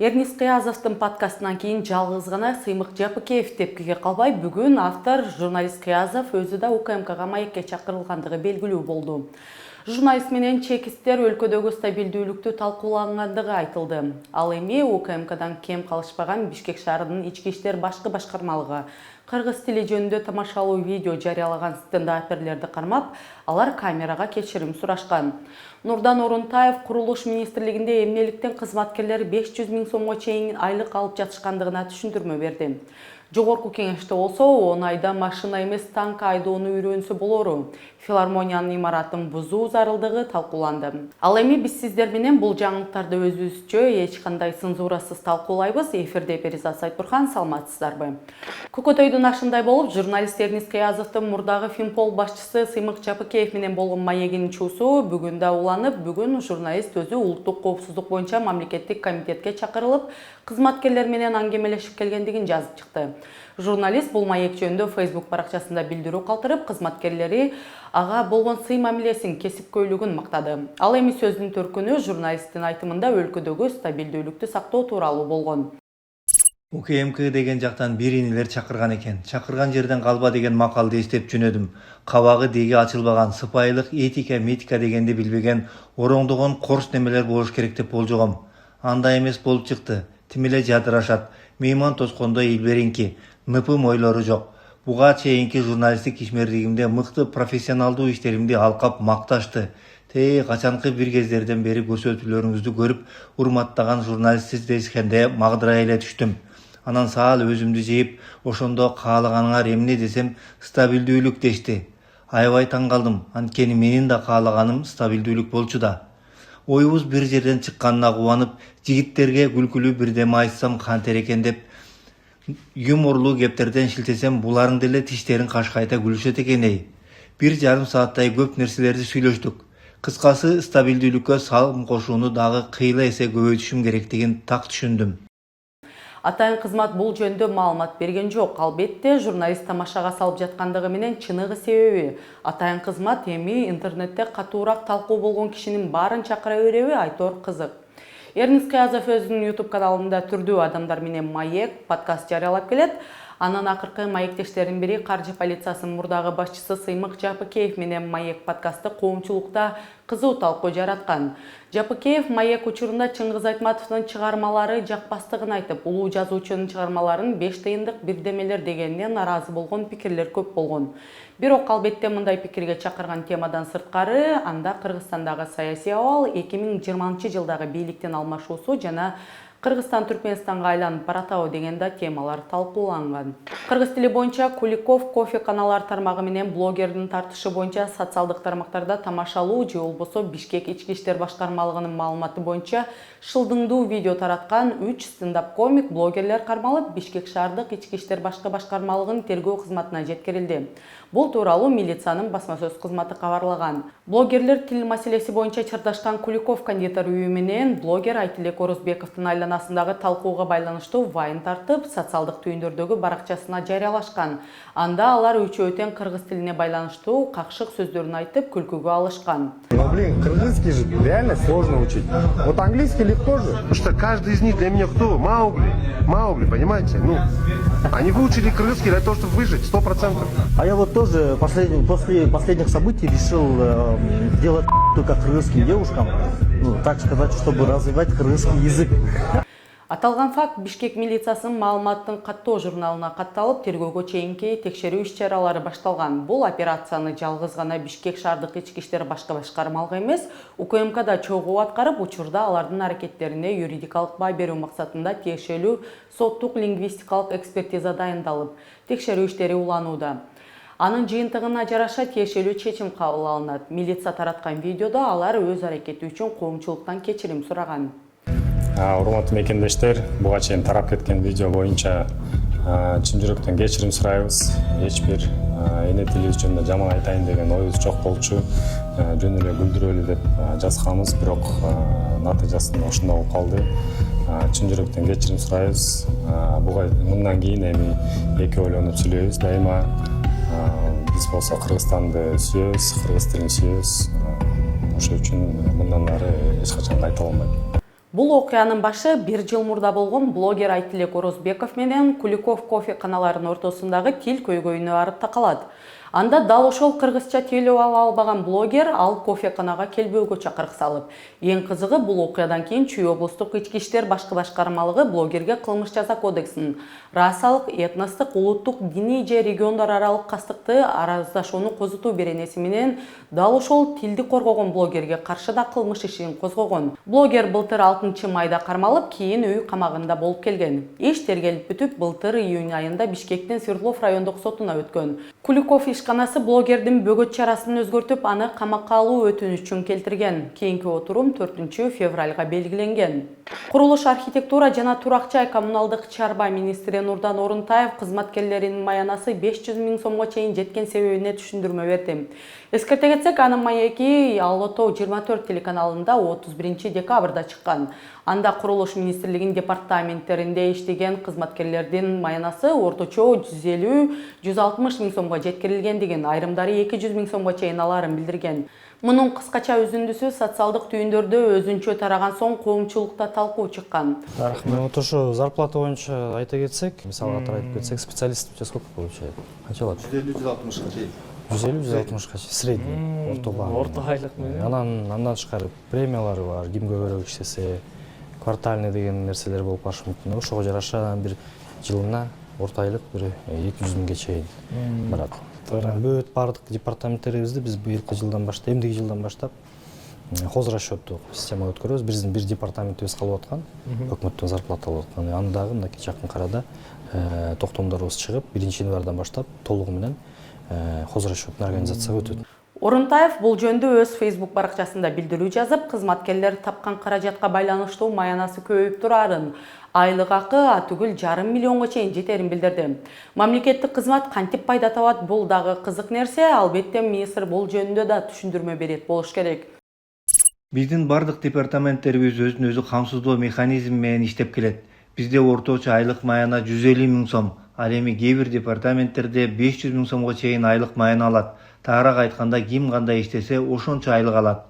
Эрнис Кыязовдун подкастынан кийин жалгыз гана Сыймык Жапыкеев тепкиге калбай, бүгүн автор журналист Кыязов өзү да УКМКга маекке чакырылгандыгы белгилүү болду. Журналист менен чекисттер өлкөдөгү стабилдүүлүктү талкуулангандыгы айтылды. Ал эми УКМКдан кем калышпаган Бишкек шаарынын ички иштер башкы башкармалыгы кыргыз тили жөнүндө тамашалуу видео жарыялаган стендаперлерди кармап, алар камерага кечирим сурашкан. Нурдан Орунтаев курулуш министрлигинде эмнеликтен кызматкерлер 500 000 сомго чейин айлык алып жатышкандыгына түшүндүрмө берди. Жогорку кеңеште болсо 10 айда машина эмес танк айдоону үйрөнсө болору. Филармониянын имаратын бузуу зарылдыгы талкууланды. Ал эми биз сиздер менен бул жаңылыктарды өзүбүзчө эч кандай цензурасыз талкуулайбыз. Эфирде Перизат Сайтбурхан, саламатсыздарбы? Көкөтөйдүн ашындай болуп, журналист Эрнис Кыязовдун мурдагы Финпол башчысы Сыймык Жапыкеев менен болгон маегинин чуусу бүгүн да уланып, бүгүн журналист өзү улуттук коопсуздук боюнча мамлекеттик комитетке чакырылып, кызматкерлер менен аңгемелешип келгендигин жазып чыкты. Журналист бул маек жөнүндө Facebook баракчасында билдирүү калтырып, кызматкерлери ага болгон сый мамилесин, кесипкөйлүгүн мактады. Ал эми сөздүн төркүнү журналисттин айтымында өлкөдөгү стабилдүүлүктү сактоо тууралуу болгон. УКМК деген жактан биринилер чакырган экен. Чакырган жерден калба деген макалды эстеп жөнөдүм. Кабагы деги ачылбаган, сыпайылык, этика, метика дегенди билбеген, ороңдогон корс немелер болуш керек деп болжогом. Андай эмес болуп чыкты. Тим эле жадырашат. Мейман тоскондо ил беринки. Ныпым ойлору жок. Буга чейинки журналисттик ишмерлигимде мыкты профессионалдуу иштеримди алкап макташты. Качанкы бир кездерден бери көрсөтүүлөрүңүздү көрүп, урматтаган журналистсиз дешкенде магдырай эле түштүм. Анан саал өзүмдү жейип, ошондо каалаганыңар эмне десем, стабилдүүлүк дешти. Аябай таң калдым. Анткени менин да каалаганым стабилдүүлүк болчу да. Оюбуз бир жерден чыкканына кубанып, жигиттерге күлкүлүү бирдеме айтсам кантер экен деп, юморлуу кептерден шилтесем, буларың деле тиштерин кашкайта күлүшөт экен-ей. 1,5 сааттай көп нерселерди сүйлөштүк. Кыскасы, стабилдүүлүккө салым кошууну дагы кыйла эсе көбөйтүшүм керектигин так түшүндүм. Атайын кызмат бул жөндө маалымат берген жок. Албетте, журналист тамашага салып жаткандыгы менен чыныгы себеби. Атайын кызмат эми интернетте катуураак талкуу болгон кишинин баарын чакыра береби, айтор кызык. Эрнис Кыязов өзүнүн YouTube каналында түрдүү адамдар менен маек подкаст жарыялап келет. Анын акыркы маектештеринин бири каржы полициясынын мурдагы башчысы Сыймык Жапыкеев менен маек подкасты коомчулукта кызуу талкуу жараткан. Жапыкеев маек учурунда Чыңгыз Айтматовдун чыгармалары жакпастыгын айтып, улуу жазуучунун чыгармаларын 5 тыйындык бирдемелер дегенине наразы болгон пикирлер көп болгон. Бирок албетте мындай пикирге чакырган темадан сырткары, анда Кыргызстандагы саясий абал, 2020-жылдагы бийликтин алмашуусу жана Кыргызстан Түркменистанга айланып баратабы деген да темалар талкууланган. Кыргыз тили боюнча Куликов кофе каналар тармагы менен блогердин тартышы боюнча социалдык тармактарда тамашалуу же болбосо Бишкек ички иштер башкармалыгынын маалыматы боюнча шылдыңдуу видео тараткан 3 стендап комик блогерлер кармалып, Бишкек шаардык ички иштер башкы башкармалыгынын тергөө кызматына жеткирилди. Бул тууралуу милициянын басма сөз кызматы кабарлаган. Блогерлер тил маселеси боюнча чырдашкан Куликов кондитер үйү менен блогер Айтилек Орозбековдун айланасындагы талкууга байланыштуу вайн тартып, социалдык түйүндөрдөгү баракчасына жарыялашкан. Анда алар үчөө тең кыргыз тилине байланыштуу какшык сөздөрүн айтып, күлкүгө алышкан. Кыргызский же реально сложно учить. Вот английский легко же. Потому что каждый из них для меня кто? Маугли, понимаете? Ну, они выучили кыргызский для того, чтобы выжить, 100%. А я вот тоже после последних событий решил делать только кыргызским девушкам, так сказать, чтобы развивать кыргызский язык. Аталган факт Бишкек милициясынын маалыматтын каттоо журналына катталып, тергөөгө чейинки текшерүү иш-чаралары башталган. Бул операцияны жалгыз гана Бишкек шаардык ички иштер башкы башкармалыгы эмес, УКМКда чогуу аткарып, учурда алардын аракеттерине юридикалык баа берүү максатында тиешелүү соттук лингвистикалык экспертиза дайындалып, текшерүү иштери уланууда. Анын жыйынтыгына жараша тиешелүү чечим кабыл алынат. Милиция тараткан видеодо алар өз аракети үчүн коомчулуктан кечирим сураган. Урматтуу мекендештер, буга чейин тарап кеткен видео боюнча чын жүрөктөн кечирим сурайбыз. Эч бир эне тили жөнүндө жаман айтайын деген оюбуз жок болчу. Жөн эле күлдүрөлү деп жазганбыз, бирок натыйжасында ушундай болуп калды. Чын жүрөктөн кечирим сурайбыз. Буга мындан кийин эми эки ойлонуп сүйлөйбүз. Дайыма биз болсо Кыргызстанды сүйөбүз, кыргыз тилин сүйөбүз. Ошол үчүн мындан ары эч качан кайта болбойт. Бул окуянын башы 1 жыл мурда болгон блогер Айтилек Орозбеков менен Куликов кофе каналарынын ортосундагы тил көйгөйүнө барып такалат. Анда дал ошол кыргызча тейлеп ала албаган блогер ал кофеканага келбөөгө чакырык салып. Эң кызыгы бул окуядан кийин Чүй облустук ички иштер башкы башкармалыгы блогерге кылмыш жаза кодексинин расалык, этностук, улуттук, диний же региондор аралык кастыкты араздашууну козутуу беренеси менен дал ошол тилди коргогон блогерге каршы да кылмыш ишин козгогон. Блогер былтыр 6 майда кармалып, кийин үй камагында болуп келген. Иш тергелип бүтүп, былтыр июнь айында Бишкектин Свердлов райондук сотуна өткөн. Куликов ишканасы блогердин бөгөт чарасын өзгөртүп, аны камакка алуу өтүнүчүн келтирген. Кийинки отурум 4-февралга белгиленген. Курулуш, архитектура жана турак-жай коммуналдык чарба министри Нурдан Орунтаев кызматкерлеринин маянасы 500 000 сомго чейин жеткен себебине түшүндүрмө берди. Эскерте кетсек, анын маеки Алото 24 телеканалында 31 декабрда чыккан. Анда курулуш министрлигинин департаменттеринде иштеген кызматкерлердин маянасы орточо 150-160 000 сомго жеткирилгендигин, айрымдары 200 000 сомго чейин аларын билдирген. Мунун кыскача үзүндүсү социалдык түйүндөрдө өзүнчө тараган соң коомчулукта талкуу чыккан. Вот ошо зарплата боюнча айта кетсек, мисалга айтып кетсек, специалист сколько получает? Канча алат? 150-160 чейин. 150-160 средний орто баг. Орто айлык менен. Андан тышкары премиялары бар, ким көбүрөөк иштесе, квартальный деген нерселер болуп калышы мүмкүн. Ошого жараша бир жылына орто айлык бир 200 000ге чейин барат. Бүт бардык департаменттерибизди биз быйылкы жылдан баштап, эмдиги жылдан баштап хозрасчеттук система өткөрөбүз. Биздин бир департаментибиз калып аткан, өкмөттөн зарплата алып аткан. Андагы мынакей жакын арада токтомдорубуз чыгып, 1-январдан баштап толугу менен хозрасчеттун организацияга өтөт. Орунтаев бул жөндө өз Facebook баракчасында билдирүү жазып, кызматкерлер тапкан каражатка байланыштуу маянасы көбөйүп турарын, айлык акы түгүл 500 000 чейин жетерин билдирди. Мамлекеттик кызмат кантип пайда табат, бул дагы кызык нерсе, албетте министр бул жөнүндө да түшүндүрмө берет болуш керек. Биздин бардык департаменттерибиз өзүн өзү камсыздоо механизми менен иштеп келет. Бизде орточо айлык маяна 150 000 сом, ал эми кээ бир департаменттерде 500 000 сомго чейин айлык маяна алат. Таарак айтканда, ким кандай иштесе ошончо айлык алат.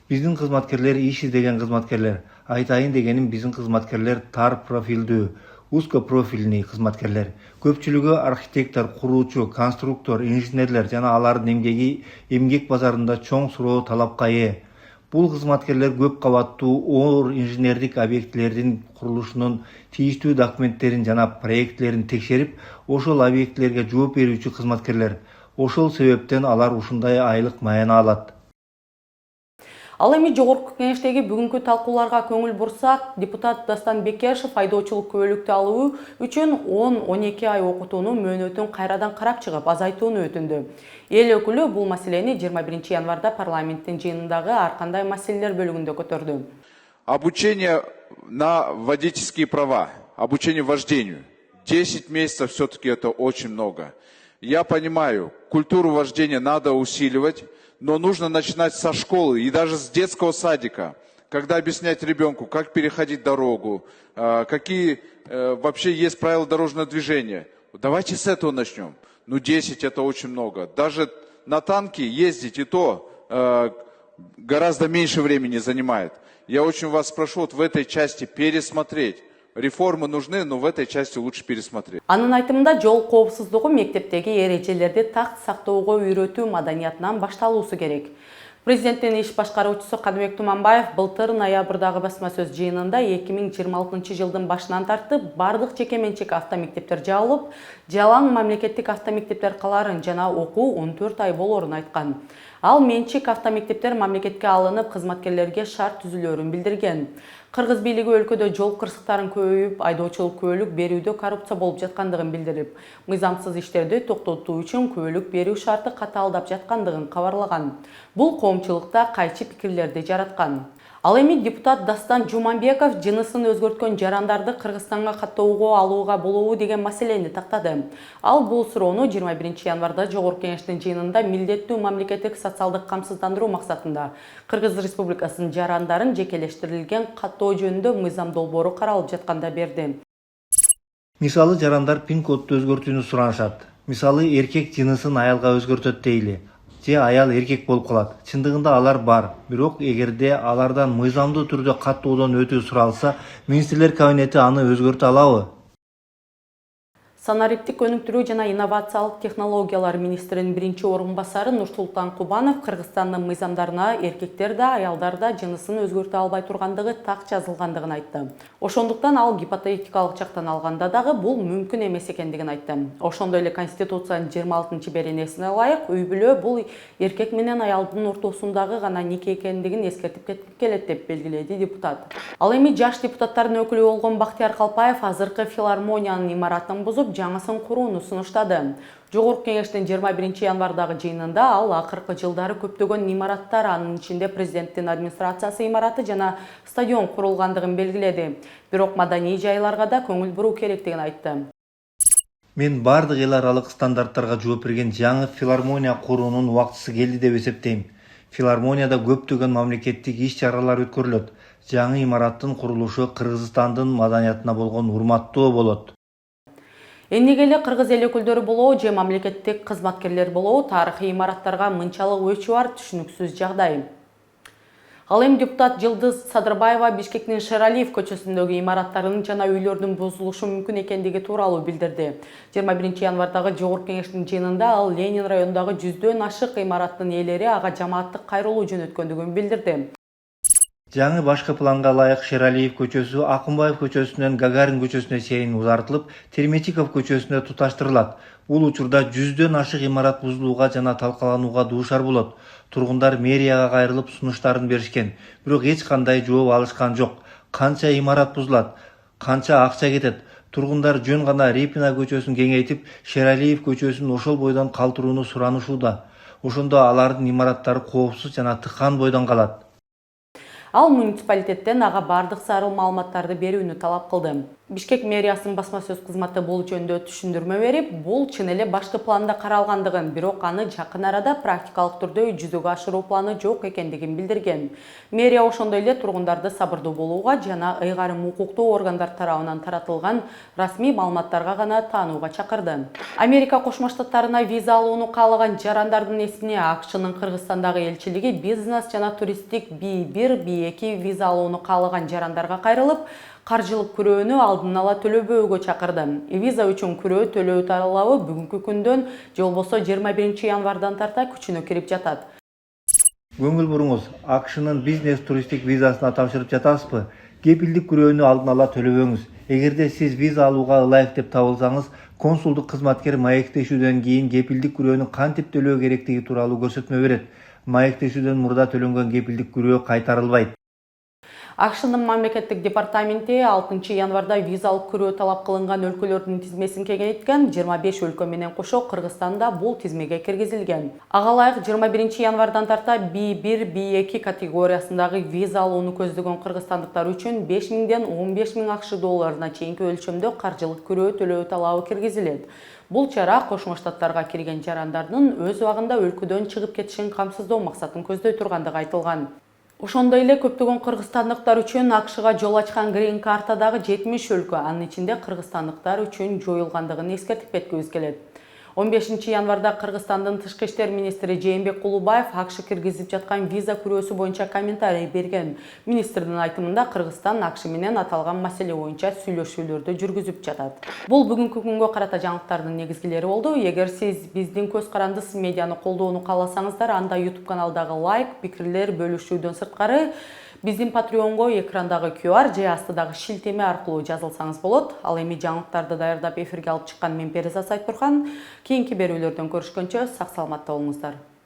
Биздин кызматкерлер иш издеген кызматкерлер. Айтайын дегеним, биздин кызматкерлер тар профилдүү, узкопрофильный кызматкерлер. Көпчүлүгү архитектор, куруучу, конструктор, инженерлер жана алардын эмгеги эмгек базарында чоң суроо талапка ээ. Бул кызматкерлер көп кабаттуу оор инженердик объектилердин курулушунун тийиштүү документтерин жана проектлерин текшерип, ошол объектилерге жооп берүүчү кызматкерлер. Ошол себептен алар ушундай айлык маяна алат. Ал эми жогорку кеңештеги бүгүнкү талкууларга көңүл бурсак, депутат Дастан Бекешев айдоочулук күбөлүктү алуу үчүн 10-12 ай окутууну мөөнөтүн кайрадан карап чыгып азайтууну өтүндү. Эл өкүлү бул маселени 21 январда парламенттин жыйынындагы ар кандай маселелер бөлүгүндө көтөрдү. Обучение на водительские права, обучение вождению. 10 месяцев все-таки это очень много. Я понимаю, культуру вождения надо усиливать, но нужно начинать со школы и даже с детского садика, когда объяснять ребенку, как переходить дорогу, какие вообще есть правила дорожного движения. Давайте с этого начнем. 10 это очень много. Даже на танке ездить и то гораздо меньше времени занимает. Я очень вас прошу в этой части пересмотреть. Реформы нужны, но в этой части лучше пересмотреть. Анын айтымында жол коопсуздугу мектептеги эрежелерди такт сактоого үйрөтүү маданиятынан башталуусу керек. Президенттин иш башкаруучусу Кадыбек Туманбаев былтыр ноябрдагы басма сөз жыйынында 2026 жылдын башынан тартып бардык жеке менчик автомектептер жабылып, жалаң мамлекеттик автомектептер каларын жана окуу 14 ай болорун айткан. Ал менчик автомектептер мамлекетке алынып, кызматкерлерге шарт түзүлөрүн билдирген. Кыргыз бийлиги өлкөдө жол кырсыктарын көбөйүп, айдоочулук күбөлүк берүүдө коррупция болуп жаткандыгын билдирип, мыйзамсыз иштерди токтотуу үчүн күбөлүк берүү шарты катаалдап жаткандыгын кабарлаган. Бул коомчулукта кайчы пикирлерди жараткан. Ал эми депутат Дастан Жуманбеков жынысын өзгөрткөн жарандарды Кыргызстанга каттоого алууга болобу деген маселени тактады. Ал бул суроону 21 январда жогорку кеңештин жыйынында милдеттүү мамлекеттик социалдык камсыздандыруу максатында Кыргыз Республикасынын жарандарын жекелештирилген каттоо жөнүндө мыйзам долбоору каралып жатканда берди. Мисалы, жарандар пин кодду өзгөртүүнү суранышат. Мисалы, эркек жынысын аялга өзгөртөт дейли. же аял эркек болуп калат. Чындыгында алар бар. Бирок эгерде алардан мыйзамдуу түрдө каттоодон өтүү суралса, министрлер кабинети аны өзгөртө алабы? Санариптик өнүктүрүү жана инновациялык технологиялар министринин биринчи орун басары Нурсултан Кубанов Кыргызстандын мыйзамдарына эркектер да, аялдар да жынысын өзгөртө албай тургандыгы так жазылгандыгын айтты. Ошондуктан ал гипотетикалык жактан алганда дагы бул мүмкүн эмес экендигин айтты. Ошондой эле Конституциянын 26-беренесине ылайык үй бүлө бул эркек менен аялдын ортосундагы гана нике экендигин эскертип кетип келет деп белгиледи депутат. Ал эми жаш депутаттардын өкүлү болгон Бактияр Калпаев азыркы филармониянын имаратын бузуп жаңысын курууну сунуштады. Жогорку кеңештин 21 январдагы жыйынында ал акыркы жылдары көптөгөн имараттар, анын ичинде президенттин администрациясы имараты жана стадион курулгандыгын белгиледи. Бирок маданий жайларга да көңүл буруу керектигин айтты. Мен бардык эл аралык стандарттарга жооп берген жаңы филармония куруунун убактысы келди деп эсептейм. Филармонияда көптөгөн мамлекеттик иш-чаралар өткөрүлөт. Жаңы имараттын курулушу Кыргызстандын маданиятына болгон урматтоо болот. Эмнеге эле кыргыз эл өкүлдөрү болобу же мамлекеттик кызматкерлер болобу тарыхый имараттарга мынчалык өчү бар түшүнүксүз жагдай. Ал эми депутат Жылдыз Садырбаева Бишкектин Шералиев көчөсүндөгү имараттардын жана үйлөрдүн бузулушу мүмкүн экендиги тууралуу билдирди. 21 январдагы жогорку кеңештин жыйынында ал Ленин районундагы 100дөн ашык имараттын ээлери ага жамааттык кайрылуу жөнөткөндүгүн билдирди. Жаңы башкы планга ылайык Шералиев көчөсү Акынбаев көчөсүнөн Гагарин көчөсүнө чейин узартылып, Терметиков көчөсүнө туташтырылат. Бул учурда 100дөн ашык имарат бузулууга жана талкаланууга дуушар болот. Тургундар мэрияга кайрылып сунуштарын беришкен, бирок эч кандай жооп алышкан жок. Канча имарат бузулат, канча акча кетет? Тургундар жөн гана Репина көчөсүн кеңейтип, Шералиев көчөсүн ошол бойдон калтырууну суранышууда. Ошондо алардын имараттары коопсуз жана тыккан бойдон калат. Ал муниципалитеттен ага бардык зарыл маалыматтарды берүүнү талап кылды. Бишкек мэриясынын басма сөз кызматы бул жөндө түшүндүрмө берип, бул чын эле башкы планда каралгандыгын, бирок аны жакын арада практикалык түрдө жүзөгө ашыруу планы жок экендигин билдирген. Мэрия ошондой эле тургундарды сабырдуу болууга жана ыйгарым укуктуу органдар тарабынан таратылган расмий маалыматтарга гана таанууга чакырды. Америка Кошмо Штаттарына виза алууну каалаган жарандардын эсине АКШнын Кыргызстандагы элчилиги бизнес жана туристтик B1, B2 виза алууну каалаган жарандарга кайрылып, каржылык күрөөнү алдын ала төлөбөөгө чакырды. Виза үчүн күрөө төлөө талабы бүгүнкү күндөн же болбосо 21 январдан тарта күчүнө кирип жатат. Көңүл буруңуз, АКШнын бизнес туристтик визасына тапшырып жатасызбы? Кепилдик күрөөнү алдын ала төлөбөңүз. Эгерде сиз виза алууга ылайык деп табылсаңыз, консулдук кызматкер маектешүүдөн кийин кепилдик күрөөнү кантип төлөө керектиги тууралуу көрсөтмө берет. Маектешүүдөн мурда төлөнгөн кепилдик күрөө кайтарылбайт. АКШнын мамлекеттик департаменти 6 январда визалык күрөө талап кылынган өлкөлөрдүн тизмесин кеңейткен, 25 өлкө менен кошо Кыргызстанда бул тизмеге киргизилген. Ага ылайык 21 январдан тарта B1, B2 категориясындагы виза алууну көздөгөн кыргызстандыктар үчүн 5000ден 15000 АКШ долларына чейинки өлчөмдө каржылык күрөө төлөө талабы киргизилет. Бул чара Кошмо Штаттарга кирген жарандардын өз убагында өлкөдөн чыгып кетишин камсыздоо максатын көздөй тургандыгы айтылган. Ошондой эле көптөгөн кыргызстандыктар үчүн АКШга жол ачкан грин картадагы 70 өлкө, анын ичинде кыргызстандыктар үчүн жоюлгандыгын эскертип кеткибиз келет. 15 январда Кыргызстандын тышкы иштер министри Жээнбек Кулубаев АКШ киргизип жаткан виза күрөөсү боюнча комментарий берген. Министрдин айтымында Кыргызстан АКШ менен аталган маселе боюнча сүйлөшүүлөрдү жүргүзүп жатат. Бул бүгүнкү күнгө карата жаңылыктардын негизгилери болду. Эгер сиз биздин көз карандысыз медианы колдоону кааласаңыздар, анда YouTube каналдагы лайк, пикирлер бөлүшүүдөн сырткары биздин Patreonго экрандагы QR же астыдагы шилтеме аркылуу жазылсаңыз болот. Ал эми жаңылыктарды даярдап эфирге алып чыккан мен Периза Сайтбурхан. Кийинки берүүлөрдөн көрүшкөнчө сак саламатта болуңуздар.